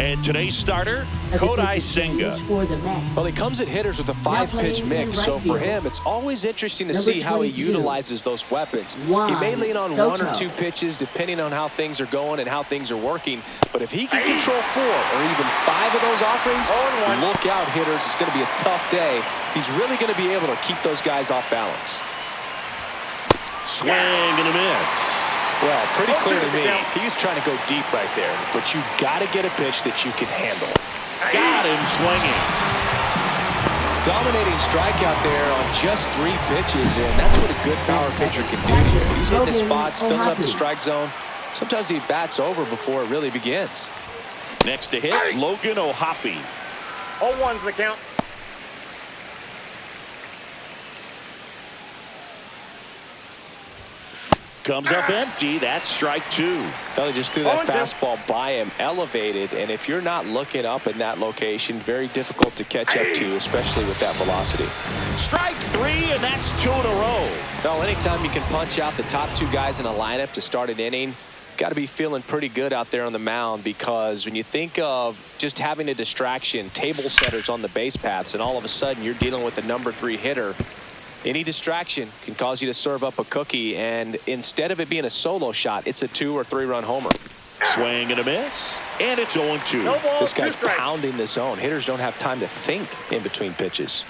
And today's starter, Kodai Senga. Well, he comes at hitters with a 5-pitch mix, so for him, it's always interesting to see how he utilizes those weapons. He may lean on 1 or 2 pitches depending on how things are going and how things are working, but if he can control 4 or even 5 of those offerings, look out, hitters. It's going to be a tough day. He's really going to be able to keep those guys off balance. Swing and a miss. Well, pretty clear to me, he was trying to go deep right there, but you've got to get a pitch that you can handle. Got him swinging. Dominating strikeout there on just 3 pitches, and that's what a good power pitcher can do. When he's hitting his spots, filling up the strike zone, sometimes he bats over before it really begins. Next to hit, Logan O'Hoppe. 0-1's the count. Comes up empty. That's strike 2. Well, he just threw that fastball by him, elevated, and if you're not looking up in that location, very difficult to catch up to, especially with that velocity. Strike 3, and that's 2 in a row. Well, anytime you can punch out the top 2 guys in a lineup to start an inning, got to be feeling pretty good out there on the mound, because when you think of just having a distraction, table setters on the base paths, and all of a sudden you're dealing with the number 3 hitter, any distraction can cause you to serve up a cookie, and instead of it being a solo shot, it's a 2 or 3 run homer. Swing and a miss, and it's 0-2. No ball, this guy's pounding the zone. Hitters don't have time to think in between pitches.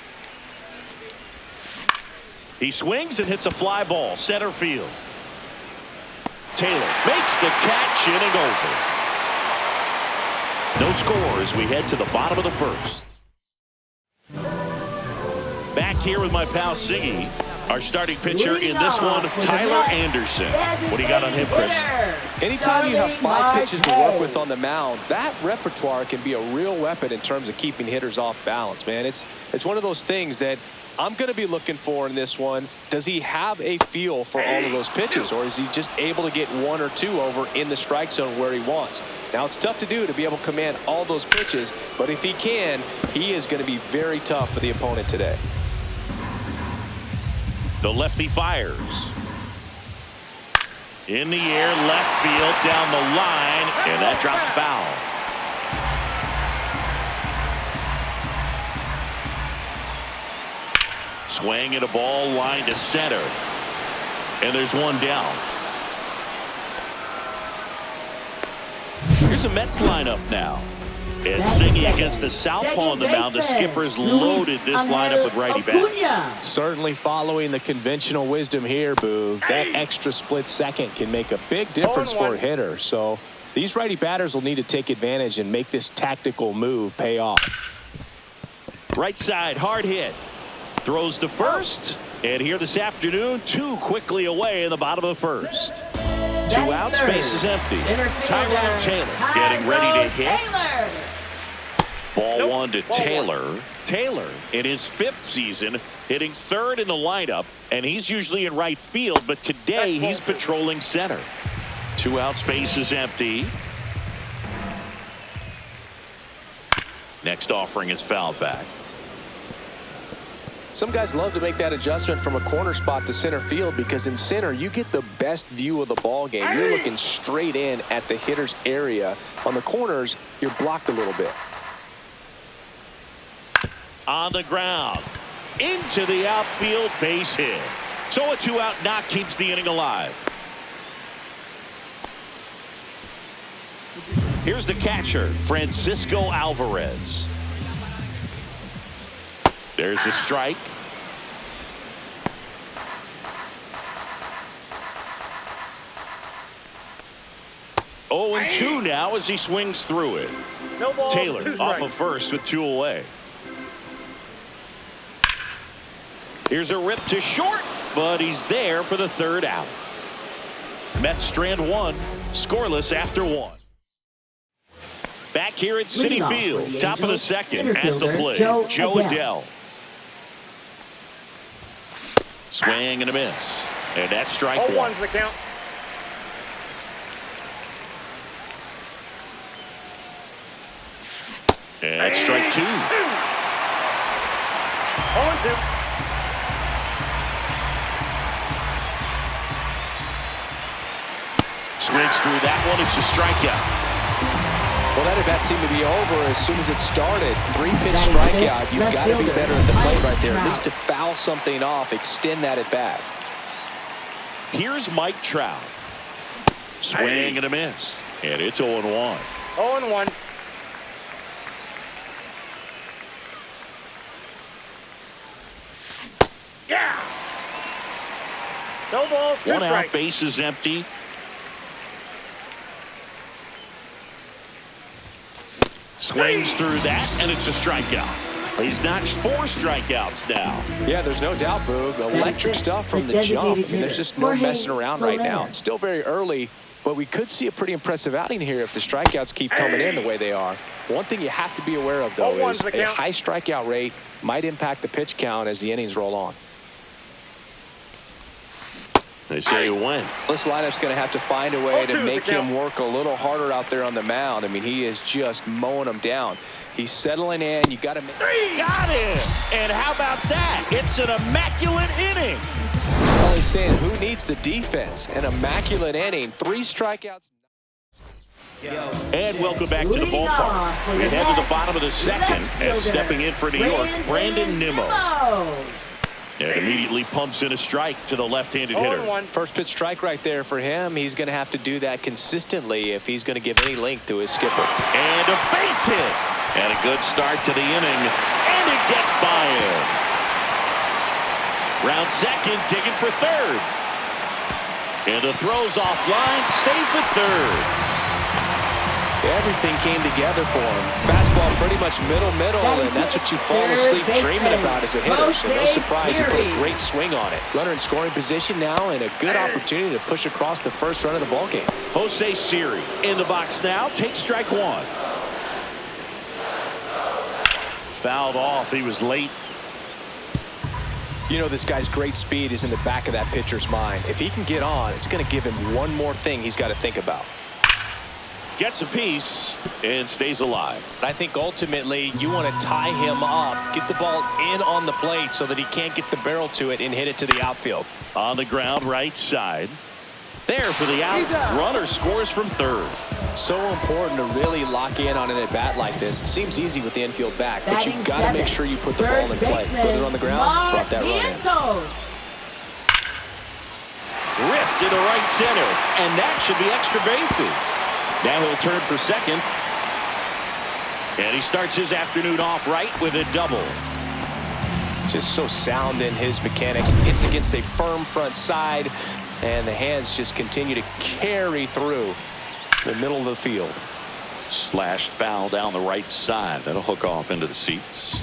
He swings and hits a fly ball, center field. Taylor makes the catch, inning over. No score as we head to the bottom of the first. Back here with my pal Siggy, our starting pitcher in this one, Tyler Anderson. What do you got on him, Chris? Anytime you have 5 pitches to work with on the mound, that repertoire can be a real weapon in terms of keeping hitters off balance, man. It's one of those things that I'm going to be looking for in this one. Does he have a feel for all of those pitches, or is he just able to get 1 or 2 over in the strike zone where he wants? Now, it's tough to do to be able to command all those pitches, but if he can, he is going to be very tough for the opponent today. The lefty fires. In the air, left field, down the line, and that drops foul. Swing and a ball line to center. And there's one down. Here's a Mets lineup now. And singing against the southpaw on the mound, the skipper's loaded this lineup with righty bats. Certainly following the conventional wisdom here, Boo. That extra split second can make a big difference for a hitter. So these righty batters will need to take advantage and make this tactical move pay off. Right side, hard hit. Throws to first. And here this afternoon, 2 quickly away in the bottom of the first. 2 outs, base is empty. Tyrone Taylor getting ready to hit. Ball 1 to Taylor. Taylor in his 5th season hitting 3rd in the lineup, and he's usually in right field, but today he's patrolling center. 2 outs, base is empty. Next offering is fouled back. Some guys love to make that adjustment from a corner spot to center field, because in center you get the best view of the ball game. You're looking straight in at the hitter's area. On the corners, you're blocked a little bit. On the ground, into the outfield, base hit. So a 2-out knock keeps the inning alive. Here's the catcher, Francisco Alvarez. There's the strike. Oh, and 2 now as he swings through it. No ball, Taylor off of first with 2 away. Here's a rip to short, but he's there for the 3rd out. Mets strand 1, scoreless after 1. Back here at Citi Field, top of the 2nd, at the plate, Joe Adell. Swing and a miss, and that's strike 1. 0-1's the count. And that's strike 2. 0-2. Swings through that one. It's a strikeout. Well, that at-bat seemed to be over as soon as it started. 3-pitch strikeout. You've got to be better at the plate right there. At least to foul something off, extend that at-bat. Here's Mike Trout. Swing and a miss. And it's 0-1. 0-1. Yeah. No ball, 2 One out, strikes. base is empty. Swings through that, and it's a strikeout. He's notched 4 strikeouts now. Yeah, there's no doubt, Boog. Electric stuff from the jump. I mean, there's just no messing around right now. It's still very early, but we could see a pretty impressive outing here if the strikeouts keep coming in the way they are. One thing you have to be aware of, though, is a high strikeout rate might impact the pitch count as the innings roll on. They say when. This lineup's going to have to find a way to make him work a little harder out there on the mound. I mean, he is just mowing them down. He's settling in. You got to make. Got him. And how about that? It's an immaculate inning. Well, he's saying who needs the defense? An immaculate inning. 3 strikeouts. And welcome back to the ballpark. We head to the bottom of the second, and stepping in for New York, Brandon Nimmo. And immediately pumps in a strike to the left-handed hitter. First pitch strike right there for him. He's going to have to do that consistently if he's going to give any length to his skipper. And a base hit. And a good start to the inning. And it gets by him. Round second, digging for third. And the throw's offline, safe at third. Everything came together for him. Fastball pretty much middle, and that's what you fall asleep dreaming about as a hitter. So no surprise, he put a great swing on it. Runner in scoring position now, and a good opportunity to push across the first run of the ballgame. Jose Siri in the box now, takes strike 1. Fouled off, he was late. You know, this guy's great speed is in the back of that pitcher's mind. If he can get on, it's going to give him one more thing he's got to think about. Gets a piece and stays alive. I think ultimately you want to tie him up, get the ball in on the plate so that he can't get the barrel to it and hit it to the outfield. On the ground, right side. There for the out. Runner scores from third. So important to really lock in on an at-bat like this. It seems easy with the infield back, but you've got to make sure you put the ball in play. Put it on the ground, brought that run in. Ripped into right center, and that should be extra bases. Now he'll turn for second. And he starts his afternoon off right with a double. Just so sound in his mechanics. Hits against a firm front side, and the hands just continue to carry through the middle of the field. Slashed foul down the right side. That'll hook off into the seats.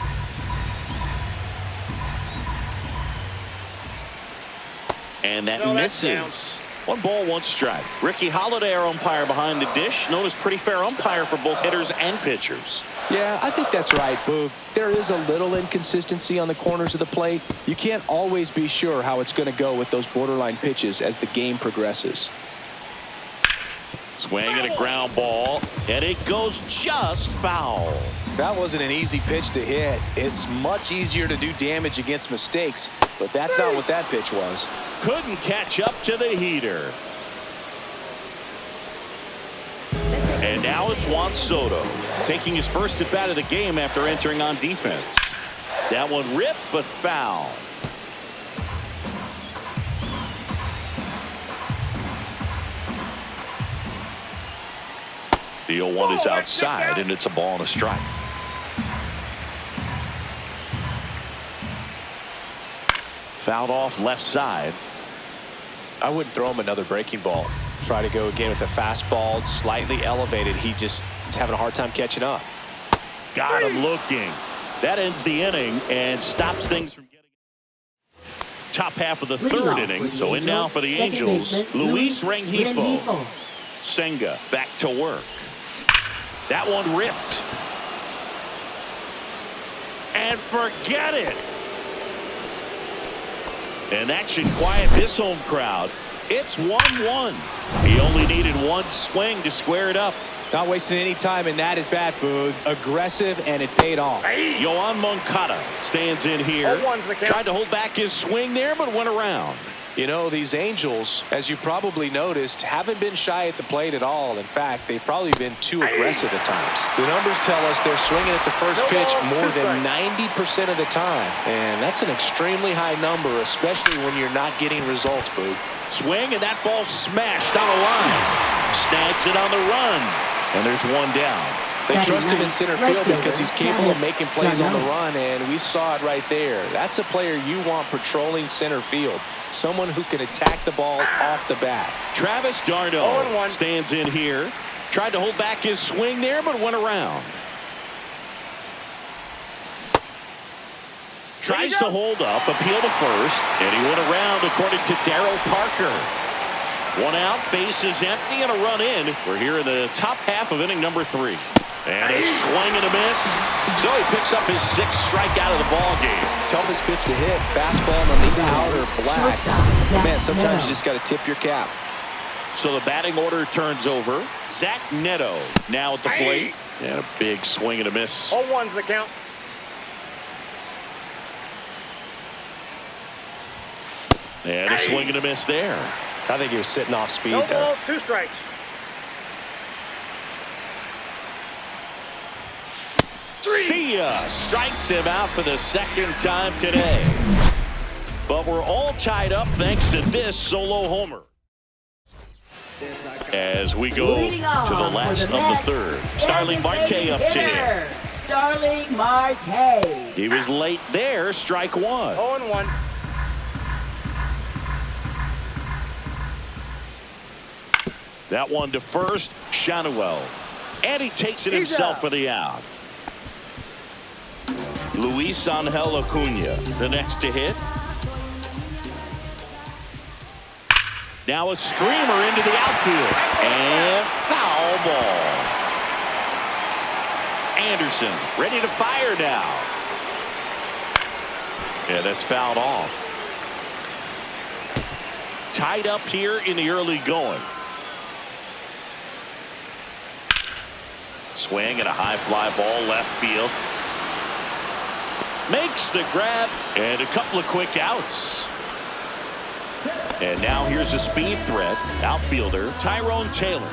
And that misses. 1 ball, 1 strike. Ricky Holiday, our umpire behind the dish, known as pretty fair umpire for both hitters and pitchers. Yeah, I think that's right, Boog. There is a little inconsistency on the corners of the plate. You can't always be sure how it's going to go with those borderline pitches as the game progresses. Swing and a ground ball, and it goes just foul. That wasn't an easy pitch to hit. It's much easier to do damage against mistakes, but that's not what that pitch was. Couldn't catch up to the heater. And now it's Juan Soto taking his first at bat of the game after entering on defense. That one ripped but foul. The 0-1 is outside, and it's a ball and a strike. Fouled off left side. I wouldn't throw him another breaking ball. Try to go again with the fastball, slightly elevated. He's having a hard time catching up. Got him looking. That ends the inning and stops things from getting top half of the third inning. So in now for the Angels, Luis Rengifo. Senga back to work. That one ripped. And forget it. And that should quiet this home crowd. It's 1-1. He only needed 1 swing to square it up. Not wasting any time in that at bat, Boog. Aggressive, and it paid off. Yoan Moncada stands in here. Tried to hold back his swing there, but went around. You know, these Angels, as you probably noticed, haven't been shy at the plate at all. In fact, they've probably been too aggressive at times. The numbers tell us they're swinging at the first pitch more than 90% of the time. And that's an extremely high number, especially when you're not getting results, Boog. Swing, and that ball smashed on the line. Snags it on the run. And there's one down. They trust him in center field because he's capable of making plays on the run, and we saw it right there. That's a player you want patrolling center field, someone who can attack the ball off the bat. Travis d'Arnaud stands in here. Tried to hold back his swing there, but went around. Tries to hold up, appeal to first, and he went around according to Darryl Parker. One out, base is empty, and a run in. We're here in the top half of inning number 3. And a swing and a miss. So he picks up his 6th strikeout of the ball game. Toughest pitch to hit, fastball on the outer black. Man, sometimes you just got to tip your cap. So the batting order turns over. Zach Neto now at the plate. And a big swing and a miss. 0-1's the count. And a swing and a miss there. I think he was sitting off speed No there. ball, 2 strikes. See ya! Strikes him out for the 2nd time today. But we're all tied up thanks to this solo homer. As we go to the last of the 3rd. Starling Marte up to hit. Starling Marte. He was late there. Strike 1. 0-1. That one to first. Shanuel. And he takes it himself for the out. Luis Angel Acuna, the next to hit. Now a screamer into the outfield. And foul ball. Anderson ready to fire now. Yeah, that's fouled off. Tied up here in the early going. Swing and a high fly ball left field. Makes the grab and a couple of quick outs. And now here's a speed threat. Outfielder Tyrone Taylor.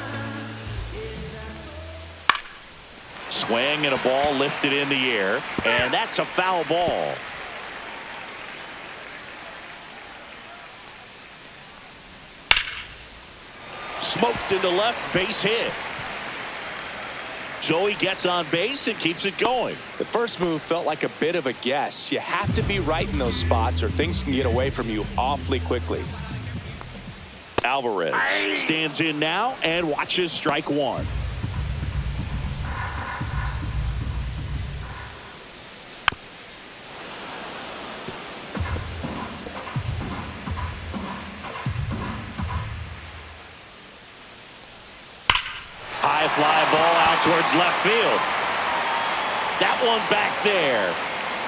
Swing and a ball lifted in the air. And that's a foul ball. Smoked into left, base hit. So he gets on base and keeps it going. The first move felt like a bit of a guess. You have to be right in those spots or things can get away from you awfully quickly. Alvarez stands in now and watches strike 1. High fly ball out towards left field. That one back there.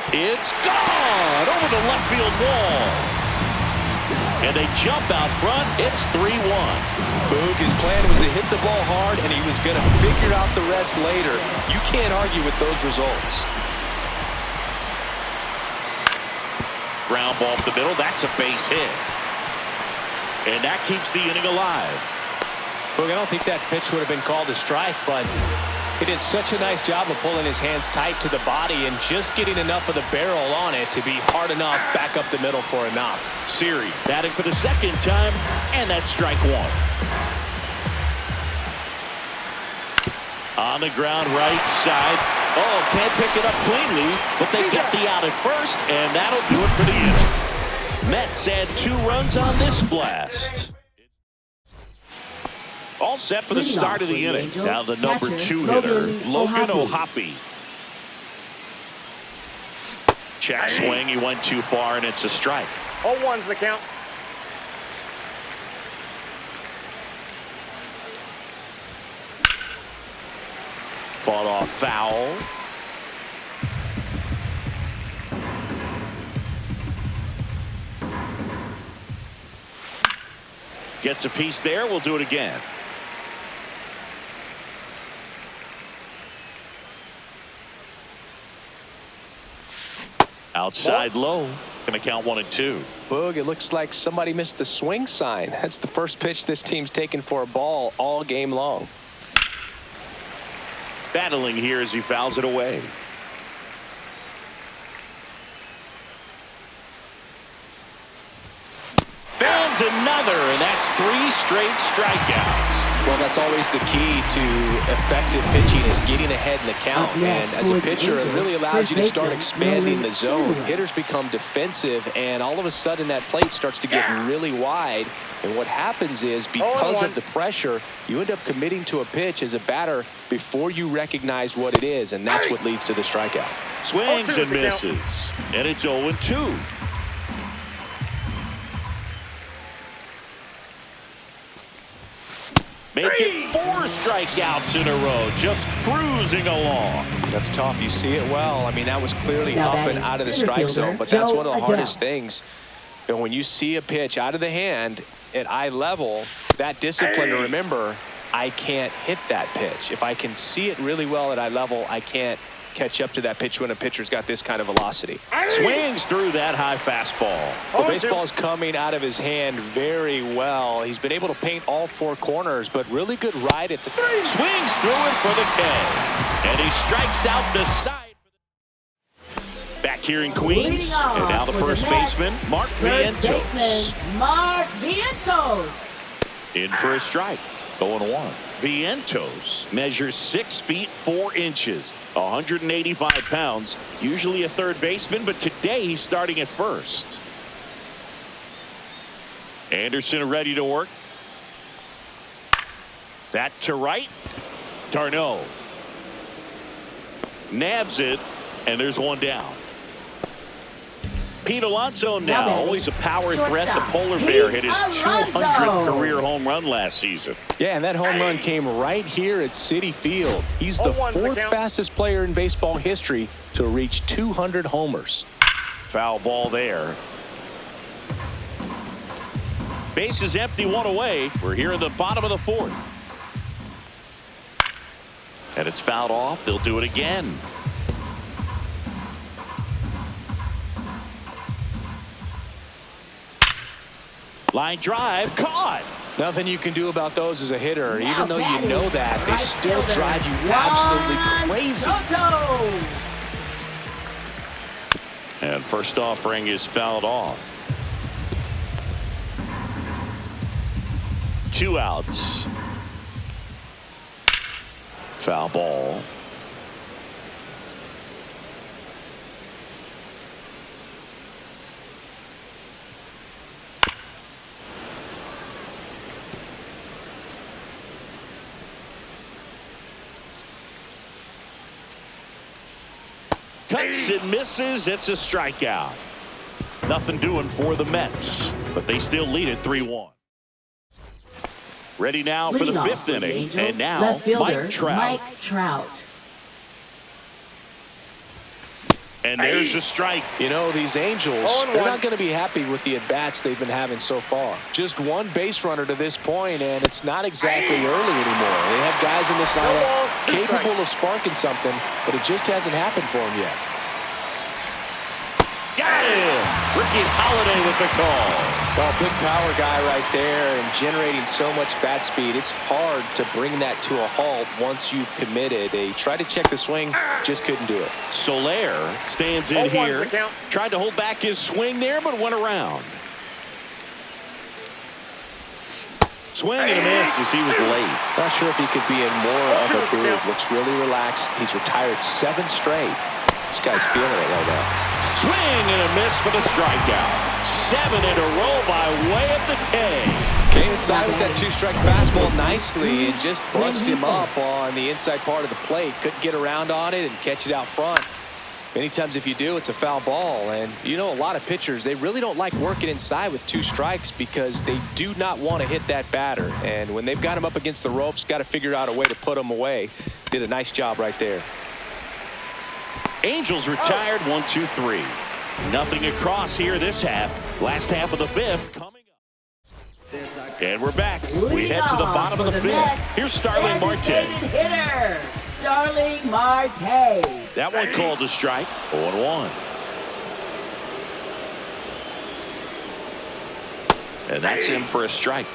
It's gone over the left field wall. And they jump out front. It's 3-1. Boog, his plan was to hit the ball hard, and he was going to figure out the rest later. You can't argue with those results. Ground ball up the middle. That's a base hit. And that keeps the inning alive. Boog, I don't think that pitch would have been called a strike, but he did such a nice job of pulling his hands tight to the body and just getting enough of the barrel on it to be hard enough back up the middle for a knock. Siri batting for the 2nd time, and that's strike 1. On the ground right side. Oh, can't pick it up cleanly, but they get the out at first, and that'll do it for the inning. Mets add 2 runs on this blast. All set for the start of the inning. Now the number 2 hitter, Logan O'Hoppe. Check swing. He went too far, and it's a strike. 0-1's the count. Fought off foul. Gets a piece there. We'll do it again. Outside low. Going to count 1-2. Boog, it looks like somebody missed the swing sign. That's the first pitch this team's taken for a ball all game long. Battling here as he fouls it away. Founds another, and that's 3 straight strikeouts. Well, that's always the key to effective pitching is getting ahead in the count. And as a pitcher, it really allows you to start expanding the zone. Hitters become defensive, and all of a sudden that plate starts to get really wide. And what happens is because of the pressure, you end up committing to a pitch as a batter before you recognize what it is, and that's what leads to the strikeout. Swings and misses, and it's 0-2. Making 4 strikeouts in a row, just cruising along. That's tough. You see it well. I mean, that was clearly up and out of the strike zone, but that's one of the hardest things. You know, when you see a pitch out of the hand at eye level, that discipline to remember, I can't hit that pitch. If I can see it really well at eye level, I can't catch up to that pitch when a pitcher's got this kind of velocity. Swings through that high fastball. The baseball is coming out of his hand very well. He's been able to paint all 4 corners, but really good ride at the swings through it for the K, and he strikes out the side. Back here in Queens, and now the first baseman, Mark Vientos. In for a strike, 0-1. Vientos measures 6 feet 4 inches, 185 pounds, usually a third baseman, but today he's starting at first. Anderson ready to work. That to right. Darno nabs it, and there's 1 down. Pete Alonso now, always a power threat. The polar bear hit his 200th career home run last season. Yeah, and that home run came right here at Citi Field. He's the 4th fastest player in baseball history to reach 200 homers. Foul ball there. Base is empty, 1 away. We're here in the bottom of the 4th. And it's fouled off. They'll do it again. Line drive, caught. Nothing you can do about those as a hitter. Even though you know that, they still drive you absolutely crazy. And first offering is fouled off. 2 outs. Foul ball. Cuts and misses. It's a strikeout. Nothing doing for the Mets, but they still lead it 3-1. Ready now for the 5th inning. And now Mike Trout. And there's a strike. You know, these Angels, they're not going to be happy with the at-bats they've been having so far. Just 1 base runner to this point, and it's not exactly early anymore. They have guys in this lineup capable of sparking something, but it just hasn't happened for them yet. Got him! Ricky Holiday with the call. Well, big power guy right there and generating so much bat speed. It's hard to bring that to a halt once you've committed. They tried to check the swing, just couldn't do it. Soler stands in here. Tried to hold back his swing there, but went around. Swing and a miss as he was late. Not sure if he could be in more of a groove. Looks really relaxed. He's retired 7 straight. This guy's feeling it right now. Swing and a miss for the strikeout. 7 in a row by way of the K. Came inside with that 2-strike fastball nicely and just bunched him up on the inside part of the plate. Couldn't get around on it and catch it out front. Many times if you do, it's a foul ball. And you know, a lot of pitchers, they really don't like working inside with 2 strikes because they do not want to hit that batter. And when they've got him up against the ropes, got to figure out a way to put him away. Did a nice job right there. Angels retired 1-2-3. Nothing across here this half. Last half of the 5th coming up. And we're back. We head to the bottom of the 5th. Here's Starling Marte. Hitter, Starling Marte. That one called a strike. 0-1. And that's in for a strike.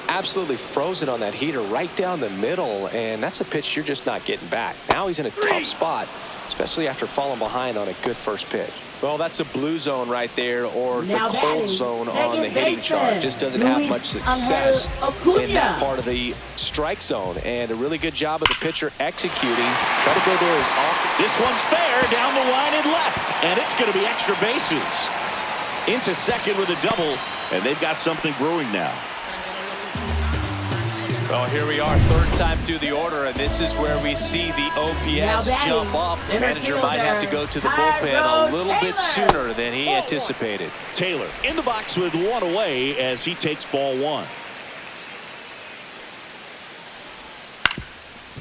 Absolutely frozen on that heater right down the middle, and that's a pitch you're just not getting back. Now he's in a tough spot, especially after falling behind on a good first pitch. Well, that's a blue zone right there, or Now the cold batting, zone second on the hitting chart. baseman, Just doesn't have Luis much success Angel in that Acuna. part of the strike zone, and a really good job of the pitcher executing. Try to go there as often. This one's fair down the line and left, and it's going to be extra bases. Into second with a double, and they've got something brewing now. Well, here we are, third time through the order, and this is where we see the OPS batting, jump up. The center manager might have to go to the bullpen a little bit Taylor. sooner than he anticipated. Taylor in the box with one away as he takes ball one.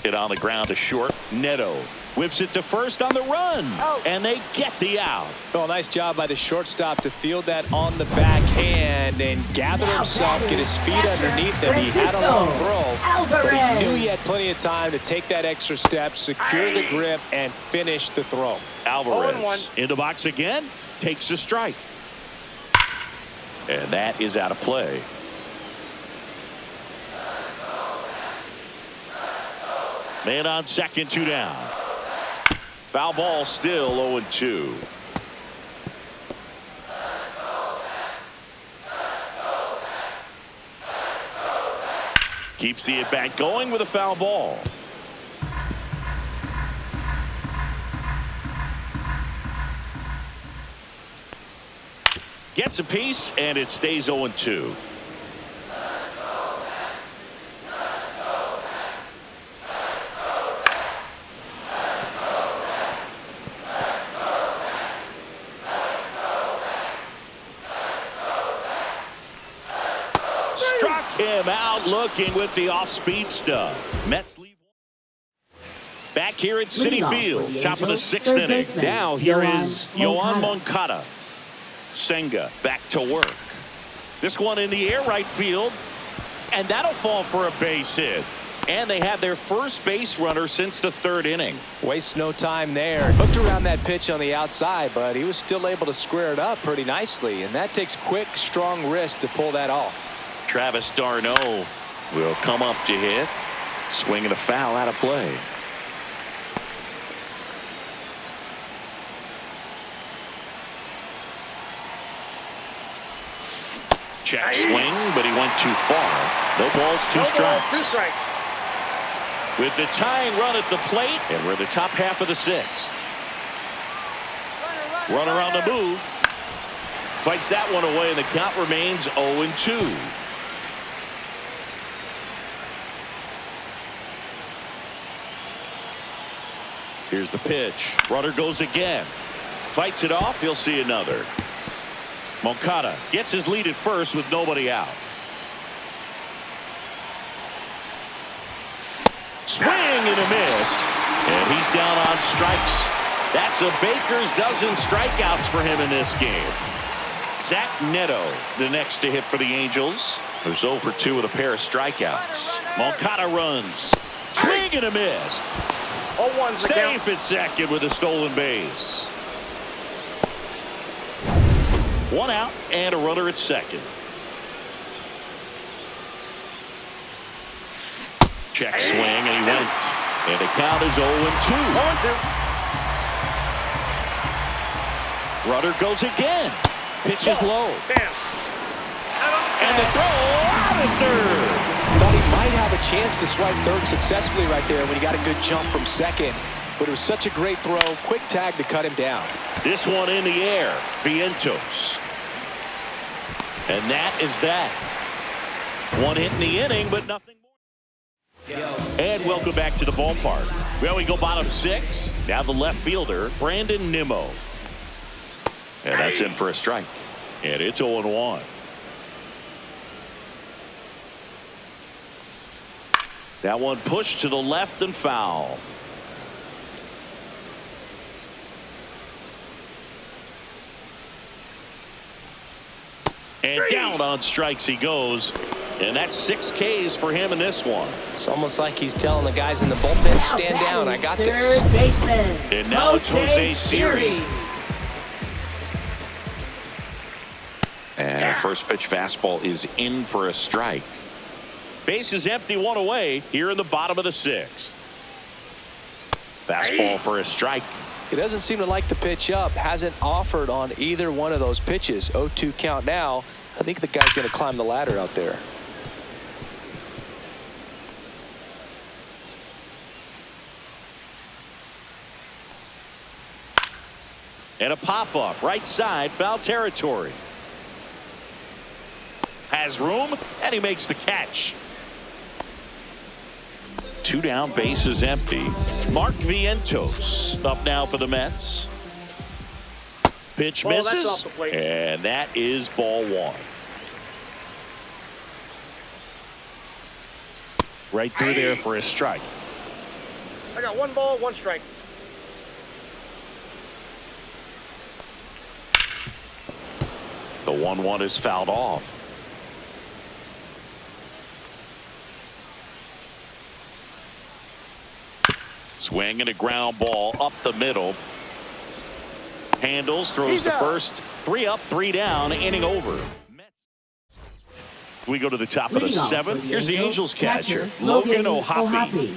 Hit on the ground to short. Neto whips it to first on the run, and they get the out. Well, nice job by the shortstop to field that on the backhand and gather Now himself, batting, get his feet catcher, underneath him. He had a long throw, but he Alvarez. knew he had plenty of time to take that extra step, secure the grip, and finish the throw. Alvarez in the box again, takes a strike. And that is out of play. Man on second, 2 down. Foul ball, still 0-2. Keeps the at-bat going with a foul ball. Gets a piece, and it stays 0-2. Struck him out looking with the off-speed stuff. Mets leave. Back here at Citi Leading off for Field, the top of the Angels, 6th third inning. baseman, Now here Yoan is Yoan Moncada. Moncada. Senga back to work. This one in the air right field, and that'll fall for a base hit. And they have their first base runner since the 3rd inning. Wastes no time there. Hooked around that pitch on the outside, but he was still able to square it up pretty nicely, and that takes quick, strong wrist to pull that off. Travis d'Arnaud will come up to hit. Swinging a foul out of play. Check swing, but he went too far. No balls, two strikes. With the tying run at the plate, and we're in the top half of the 6th. Runner on the move. Fights that one away, and the count remains 0-2. Here's the pitch. Runner goes again. Fights it off. He'll see another. Moncada gets his lead at first with nobody out. Swing and a miss. And he's down on strikes. That's a baker's dozen strikeouts for him in this game. Zach Neto, the next to hit for the Angels. Who's 0 for 2 with a pair of strikeouts. Moncada runs. Swing and a miss. 0-1's the count. Safe at second with a stolen base. 1 out and a runner at second. Check swing, and he went. And the count is 0-2. 0-2. Runner goes again. Pitch is low. Bam. And the throw out at third. Thought he might have a chance to swipe third successfully right there when he got a good jump from second. But it was such a great throw. Quick tag to cut him down. This one in the air. Vientos. And that is that. 1 hit in the inning, but nothing more. And welcome back to the ballpark. Well, we go bottom 6. Now the left fielder, Brandon Nimmo. And that's in for a strike. And it's 0-1. That one pushed to the left and foul. And down on strikes he goes. And that's 6 Ks for him in this one. It's almost like he's telling the guys in the bullpen, stand down, I got this. Third baseman. And now it's Jose Siri. And first pitch fastball is in for a strike. Base is empty, one away here in the bottom of the sixth. Fastball for a strike. He doesn't seem to like the pitch up. Hasn't offered on either one of those pitches. 0-2 count now. I think the guy's going to climb the ladder out there. And a pop-up right side, foul territory. Has room, and he makes the catch. 2 down, base is empty. Mark Vientos up now for the Mets. Pitch misses, and that is ball 1. Right through there for a strike. I got 1 ball, 1 strike. The 1-1 is fouled off. Swing and a ground ball up the middle. Handles, throws to first. 3 up, 3 down, inning over. We go to the top of the 7th. Here's the Angels catcher, Logan O'Hoppe.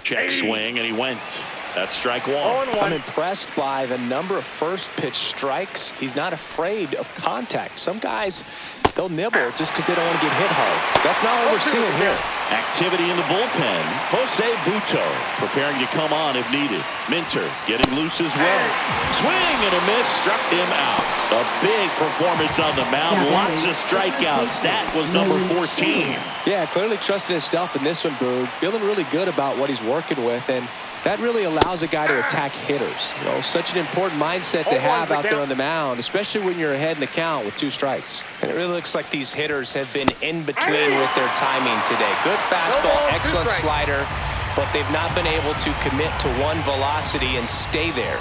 Check swing, and he went. That's strike 1. I'm impressed by the number of first pitch strikes. He's not afraid of contact. Some guys, they'll nibble just because they don't want to get hit hard. That's not what we're seeing here. Activity in the bullpen. Jose Buto preparing to come on if needed. Minter getting loose as well. Swing and a miss, struck him out. A big performance on the mound. Lots of strikeouts. That was number 14. Yeah, clearly trusting his stuff in this one, Boog. Feeling really good about what he's working with, and that really allows a guy to attack hitters. You know, such an important mindset to have out there on the mound, especially when you're ahead in the count with 2 strikes. And it really looks like these hitters have been in between with their timing today. Good fastball, excellent slider, but they've not been able to commit to one velocity and stay there.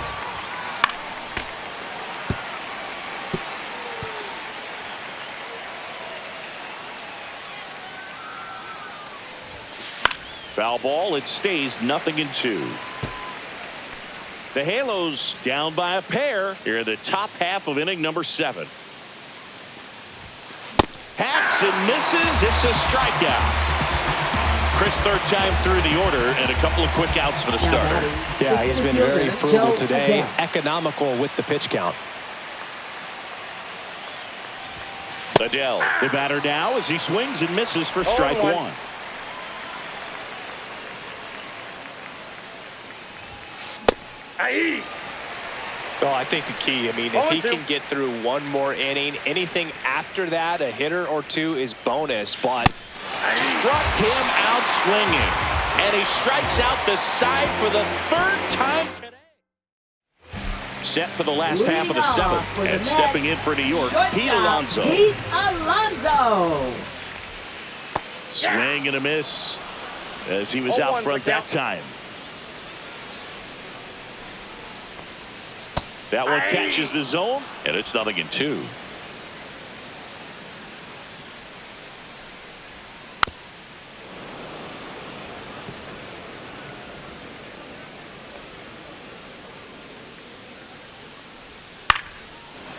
Foul ball, it stays 0-2. The Halos down by a pair here in the top half of inning number 7. Hacks and misses. It's a strikeout. Chris, 3rd time through the order, and a couple of quick outs for the starter. Yeah, he's been very frugal today, economical with the pitch count. Adele, the batter now as he swings and misses for strike 1. Well, I think the key, I mean, if he can get through 1 more inning, anything after that, a hitter or 2 is bonus, but struck him out swinging, and he strikes out the side for the 3rd time today. Set for the last half of the 7th, and stepping in for New York, Pete Alonso. Swing and a miss as he was out front that time. That one catches the zone, and it's 0-2.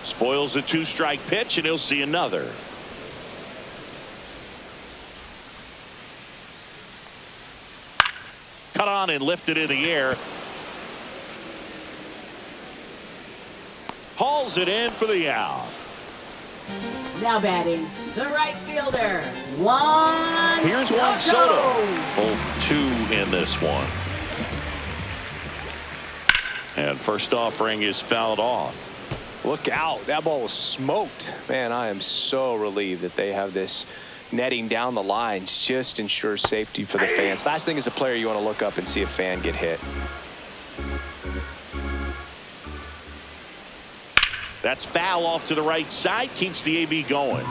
Spoils a 2-strike pitch, and he'll see another. Cut on and lifted in the air. Hauls it in for the out. Now batting, the right fielder, Juan Here's Juan Soto. Both 2 in this one. And first offering is fouled off. Look out. That ball was smoked. Man, I am so relieved that they have this netting down the lines. Just ensures safety for the fans. Last thing as a player, you want to look up and see a fan get hit. That's foul off to the right side. Keeps the AB going.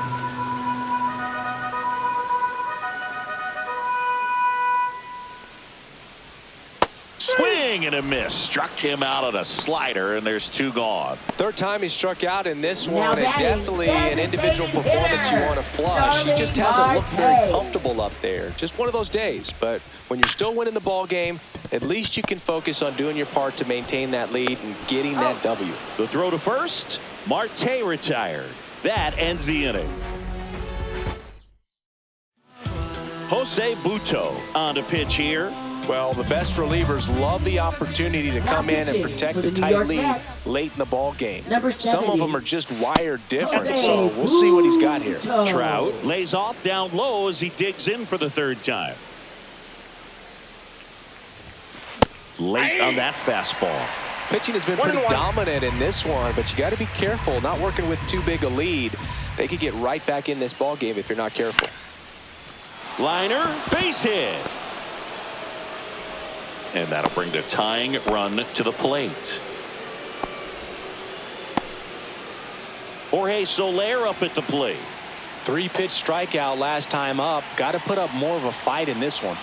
Swing and a miss. Struck him out on a slider, and there's 2 gone. 3rd time he struck out in this one, and definitely an individual performance you want to flush. He just hasn't looked very comfortable up there. Just one of those days. But when you're still winning the ball game, At least you can focus on doing your part to maintain that lead and getting that W. The throw to first. Marte retired. That ends the inning. Jose Butto on to pitch here. Well, the best relievers love the opportunity to come in and protect a tight lead late in the ball game. Some of them are just wired different, so we'll see what he's got here. Trout lays off down low as he digs in for the third time. Late on that fastball. Pitching has been pretty dominant in this one, but you got to be careful. Not working with too big a lead. They could get right back in this ball game if you're not careful. Liner, base hit. And that'll bring the tying run to the plate. Jorge Soler up at the plate. 3-pitch strikeout last time up. Got to put up more of a fight in this one.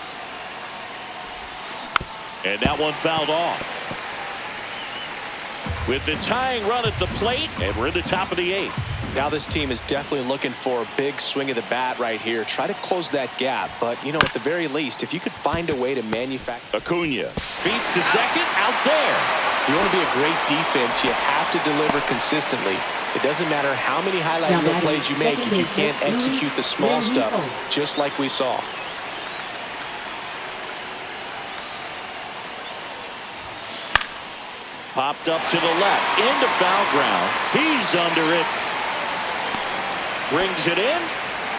And that one fouled off. With the tying run at the plate, and we're in the top of the 8th. Now this team is definitely looking for a big swing of the bat right here. Try to close that gap. But, you know, at the very least, if you could find a way to manufacture. Acuna feeds to second, out there. If you want to be a great defense, you have to deliver consistently. It doesn't matter how many highlight reel plays you make if you can't execute the small stuff, just like we saw. Popped up to the left, into foul ground. He's under it. Brings it in,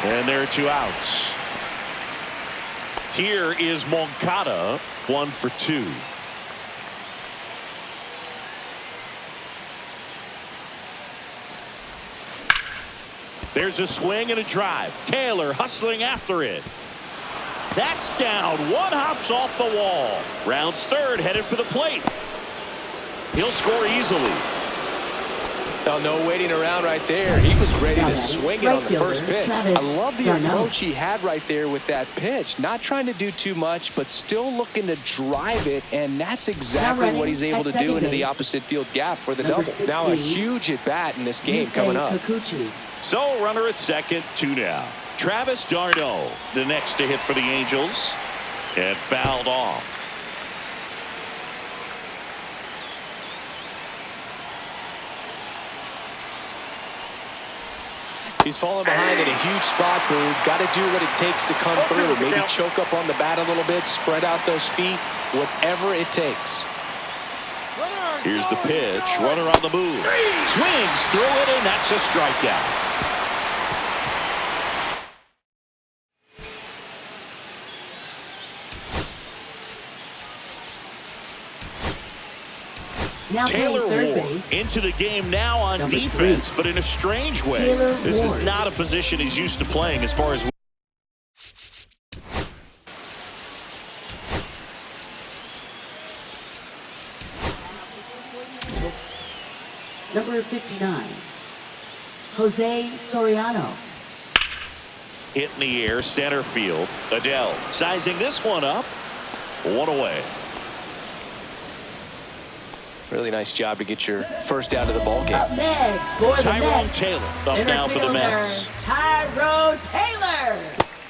and there are 2 outs. Here is Moncada, 1 for 2. There's a swing and a drive. Taylor hustling after it. That's down. 1 hops off the wall. Rounds third, headed for the plate. He'll score easily. Oh, no waiting around right there. He was ready to swing it on the first pitch. I love the approach he had right there with that pitch. Not trying to do too much, but still looking to drive it, and that's exactly what he's able to do into the opposite field gap for the double. Now a huge at-bat in this game coming up. So runner at second, 2 down. Travis d'Arnaud, the next to hit for the Angels, and fouled off. He's falling behind in a huge spot, Boone. Got to do what it takes to come through. Maybe choke up on the bat a little bit, spread out those feet, whatever it takes. Here's the pitch. Runner on the move. Swings through it, and that's a strikeout. Now Taylor third Ward base. into the game now on defense, but in a strange way. This is not a position he's used to playing as far as. Number 59, Jose Soriano. Hit in the air, center field. Adele sizing this one up. 1 away. Really nice job to get your first out of the ball game. Up next for the Tyrone Mets. Taylor up now for the Mets. Tyrone Taylor.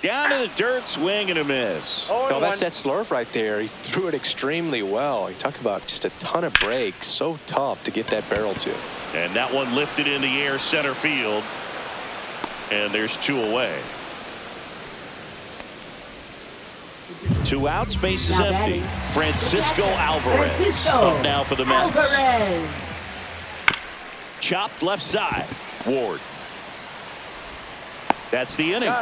Down to the dirt, swing and a miss. No, that's that slurve right there. He threw it extremely well. You talk about just a ton of breaks. So tough to get that barrel to. And that one lifted in the air, center field. And there's 2 away. 2 outs, base is empty. Francisco Alvarez up now for the Mets. Alvarez. Chopped left side. Ward. That's the inning.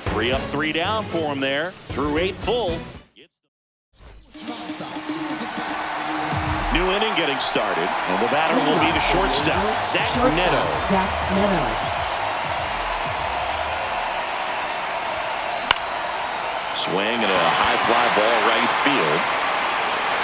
3 up, 3 down for him there. Through 8 full. New inning getting started. And the batter will be the shortstop, Zach Neto. Zach Neto. Swing and a high fly ball right field.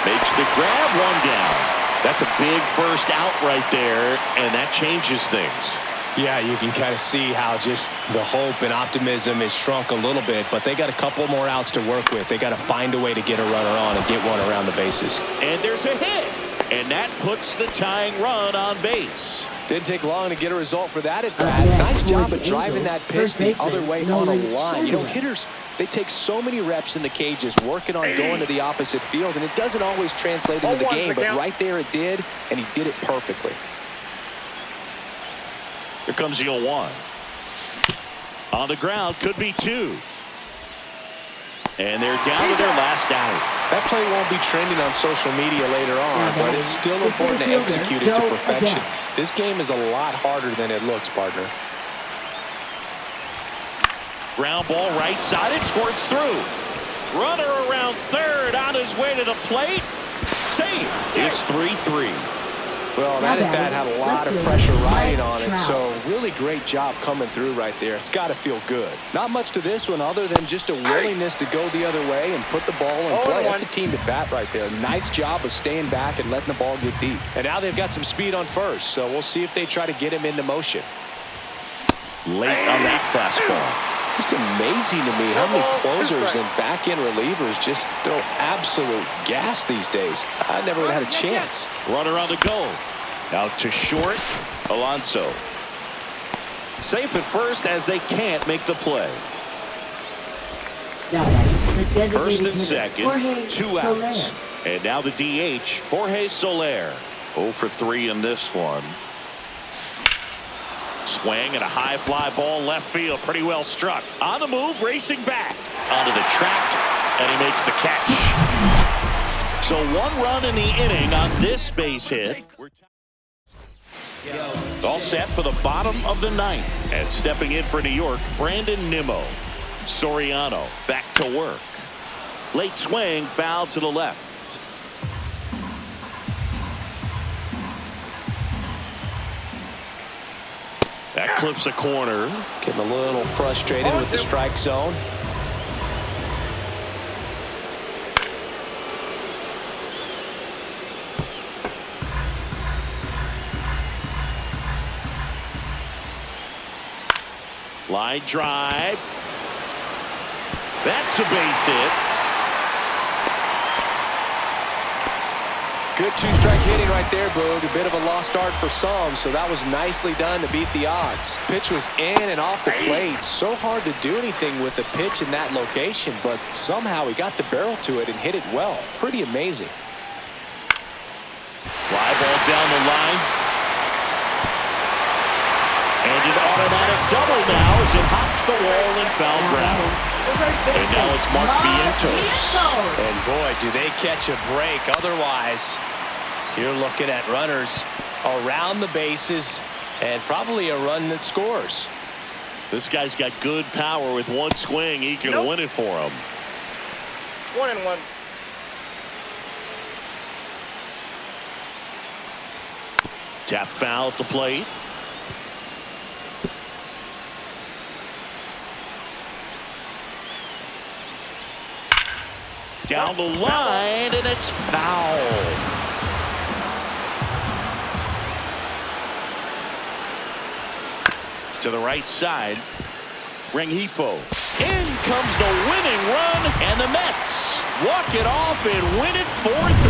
Makes the grab, 1 down. That's a big first out right there, and that changes things. Yeah, you can kind of see how just the hope and optimism is shrunk a little bit, but they got a couple more outs to work with. They got to find a way to get a runner on and get one around the bases. And there's a hit, and that puts the tying run on base. Didn't take long to get a result for that at bat. Nice job of driving that pitch the other way on a line. You know, hitters, they take so many reps in the cages working on going to the opposite field, and it doesn't always translate into the game, but right there it did, and he did it perfectly. Here comes the 0-1. On the ground, could be 2. And they're down to their last out. That play won't be trending on social media later on, but it's still important to execute it to perfection. This game is a lot harder than it looks, partner. Ground ball right-sided, squirts through. Runner around third, on his way to the plate. Save. It's 3-3. Well, that at bat had a lot of pressure riding on it, so really great job coming through right there. It's got to feel good. Not much to this one other than just a willingness to go the other way and put the ball in play. That's a team at bat right there. Nice job of staying back and letting the ball get deep. And now they've got some speed on first, so we'll see if they try to get him into motion. Late on that fastball. Just amazing to me how many closers and back-end relievers just throw absolute gas these days. I never would have had a chance. Runner on the goal. Out to short. Alonso. Safe at first as they can't make the play. First and second. 2 outs. And now the DH, Jorge Soler. 0 for 3 in this one. Swing and a high fly ball left field. Pretty well struck. On the move, racing back. Onto the track, and he makes the catch. So 1 run in the inning on this base hit. All set for the bottom of the 9th. And stepping in for New York, Brandon Nimmo. Soriano back to work. Late swing, foul to the left. That clips the corner. Getting a little frustrated with the strike zone. Line drive. That's a base hit. Good 2-strike hitting right there, Boog. A bit of a lost start for some, so that was nicely done to beat the odds. Pitch was in and off the plate. So hard to do anything with the pitch in that location, but somehow he got the barrel to it and hit it well. Pretty amazing. Fly ball down the line. And an automatic double now as it hops the wall and foul ground. And now it's Mark Vientos. And boy, do they catch a break. Otherwise, you're looking at runners around the bases and probably a run that scores. This guy's got good power. With one swing, he can win it for him. 1-1. Tap foul at the plate. Down the line, and it's foul. To the right side, Rengifo. In comes the winning run, and the Mets walk it off and win it 4-3.